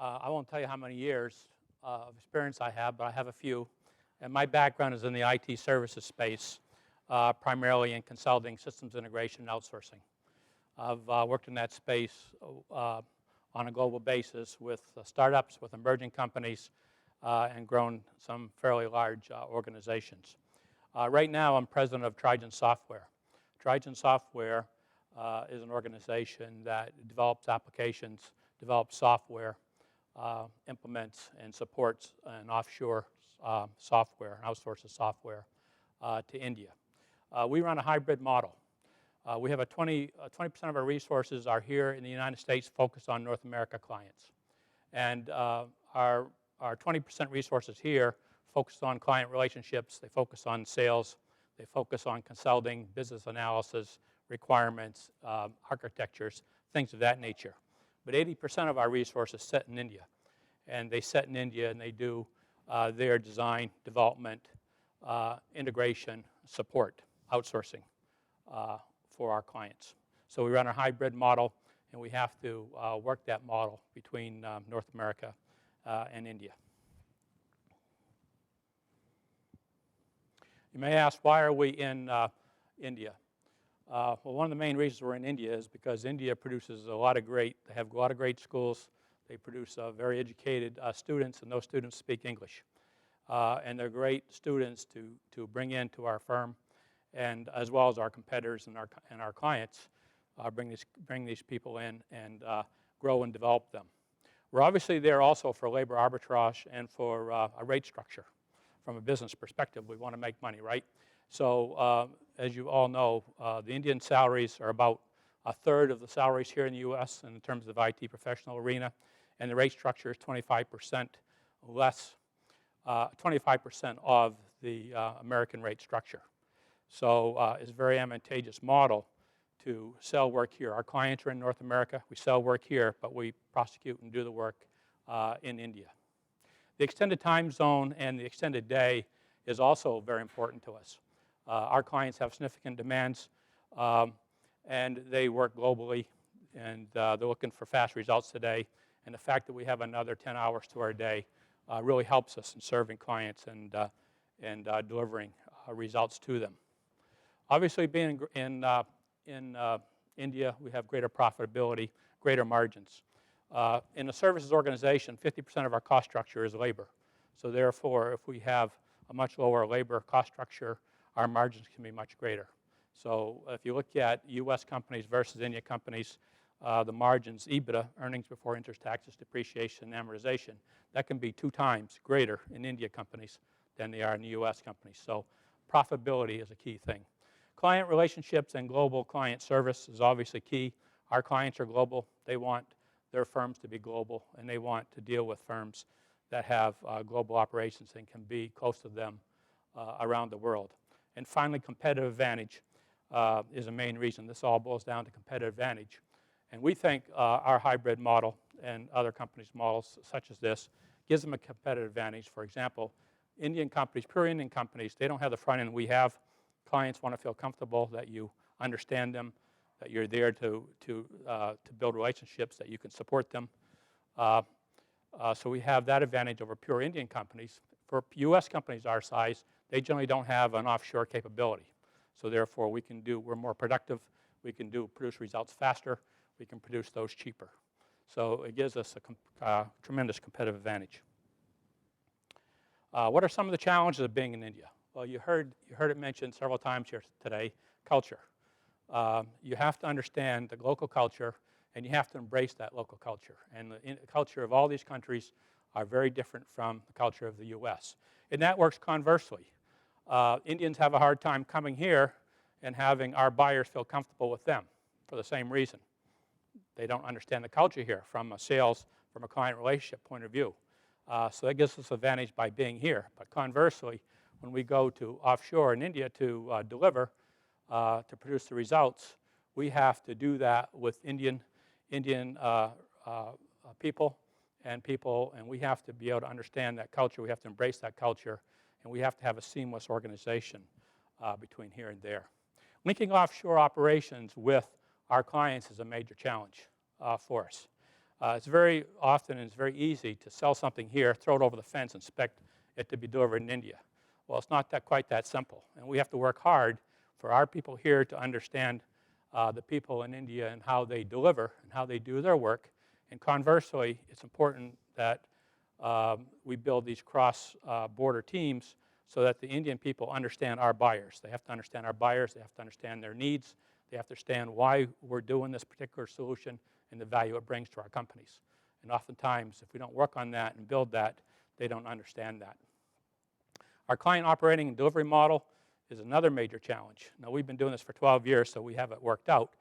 I won't tell you how many years of experience I have, but I have a few. And my background is in the IT services space, primarily in consulting, systems integration, and outsourcing. I've worked in that space on a global basis with startups, with emerging companies, and grown some fairly large organizations. Right now, I'm president of Trigen Software. Trigen Software is an organization that develops applications, develops software, implements and supports an offshore software, and outsources software to India. We run a hybrid model. We have 20% of our resources are here in the United States focused on North America clients. And our 20% resources here focus on client relationships, they focus on sales, they focus on consulting, business analysis, requirements, architectures, things of that nature. But 80% of our resources sit in India. And they sit in India and they do their design, development, integration, support, outsourcing for our clients. So we run a hybrid model, and we have to work that model between North America and India. You may ask, why are we in India? Well, one of the main reasons we're in India is because India produces they have a lot of great schools. They produce very educated students, and those students speak English. And they're great students to bring into our firm, and as well as our competitors and our clients, bring these people in and grow and develop them. We're obviously there also for labor arbitrage and for a rate structure. From a business perspective, we want to make money, right? So as you all know, the Indian salaries are about a third of the salaries here in the U.S. in terms of IT professional arena, and the rate structure is 25% less, 25% of the American rate structure. So it's a very advantageous model to sell work here. Our clients are in North America. We sell work here, but we prosecute and do the work in India. The extended time zone and the extended day is also very important to us. Our clients have significant demands, and they work globally, and they're looking for fast results today. And the fact that we have another 10 hours to our day really helps us in serving clients and delivering results to them. Obviously, being in India, we have greater profitability, greater margins. In a services organization, 50% of our cost structure is labor. So therefore, if we have a much lower labor cost structure, our margins can be much greater. So if you look at U.S. companies versus India companies, the margins, EBITDA, earnings before interest, taxes, depreciation, and amortization, that can be 2 times greater in India companies than they are in the U.S. companies. So profitability is a key thing. Client relationships and global client service is obviously key. Our clients are global. They want their firms to be global, and they want to deal with firms that have global operations and can be close to them around the world. And finally, competitive advantage is a main reason. This all boils down to competitive advantage. And we think our hybrid model and other companies' models such as this gives them a competitive advantage. For example, Indian companies, pure Indian companies, they don't have the front end we have. Clients want to feel comfortable that you understand them, that you're there to build relationships, that you can support them. So we have that advantage over pure Indian companies. For U.S. companies our size, they generally don't have an offshore capability. So therefore, we're more productive. We can produce results faster. We can produce those cheaper. So it gives us a tremendous competitive advantage. What are some of the challenges of being in India? Well, you heard it mentioned several times here today, culture. You have to understand the local culture, and you have to embrace that local culture. And the culture of all these countries are very different from the culture of the U.S. And that works conversely. Indians have a hard time coming here and having our buyers feel comfortable with them for the same reason. They don't understand the culture here from a sales, from a client relationship point of view. So that gives us advantage by being here. But conversely, when we go to offshore in India to deliver, to produce the results, we have to do that with Indian people, and we have to be able to understand that culture. We have to embrace that culture, and we have to have a seamless organization between here and there. Linking offshore operations with our clients is a major challenge for us. It's very often and it's very easy to sell something here, throw it over the fence, and expect it to be delivered in India. Well, it's not quite that simple, and we have to work hard for our people here to understand the people in India and how they deliver and how they do their work. And conversely, it's important that we build these cross-border teams so that the Indian people understand our buyers. They have to understand our buyers. They have to understand their needs. They have to understand why we're doing this particular solution and the value it brings to our companies. And oftentimes, if we don't work on that and build that, they don't understand that. Our client operating and delivery model is another major challenge. Now, we've been doing this for 12 years, so we have it worked out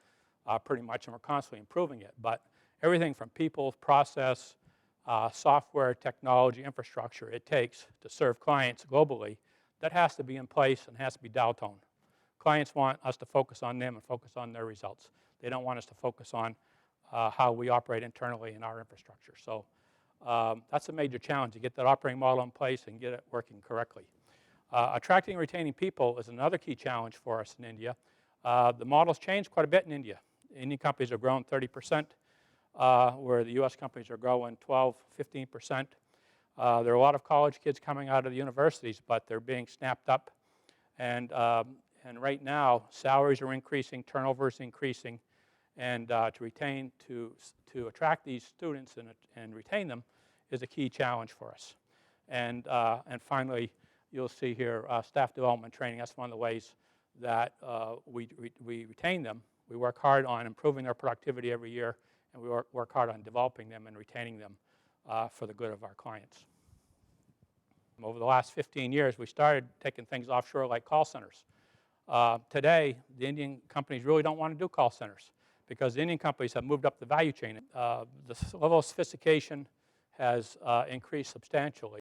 pretty much, and we're constantly improving it. But everything from people, process, software, technology, infrastructure it takes to serve clients globally, that has to be in place and has to be dial tone. Clients want us to focus on them and focus on their results. They don't want us to focus on how we operate internally in our infrastructure. So that's a major challenge, to get that operating model in place and get it working correctly. Attracting and retaining people is another key challenge for us in India. The model's changed quite a bit in India. Indian companies have grown 30%, where the US companies are growing 12, 15%. There are a lot of college kids coming out of the universities, but they're being snapped up. And right now, salaries are increasing, turnover is increasing, and to attract these students and retain them is a key challenge for us. And finally, you'll see here staff development training. That's one of the ways that we retain them. We work hard on improving their productivity every year, and we work hard on developing them and retaining them for the good of our clients. Over the last 15 years, we started taking things offshore like call centers. Today, the Indian companies really don't want to do call centers because the Indian companies have moved up the value chain. The level of sophistication has increased substantially.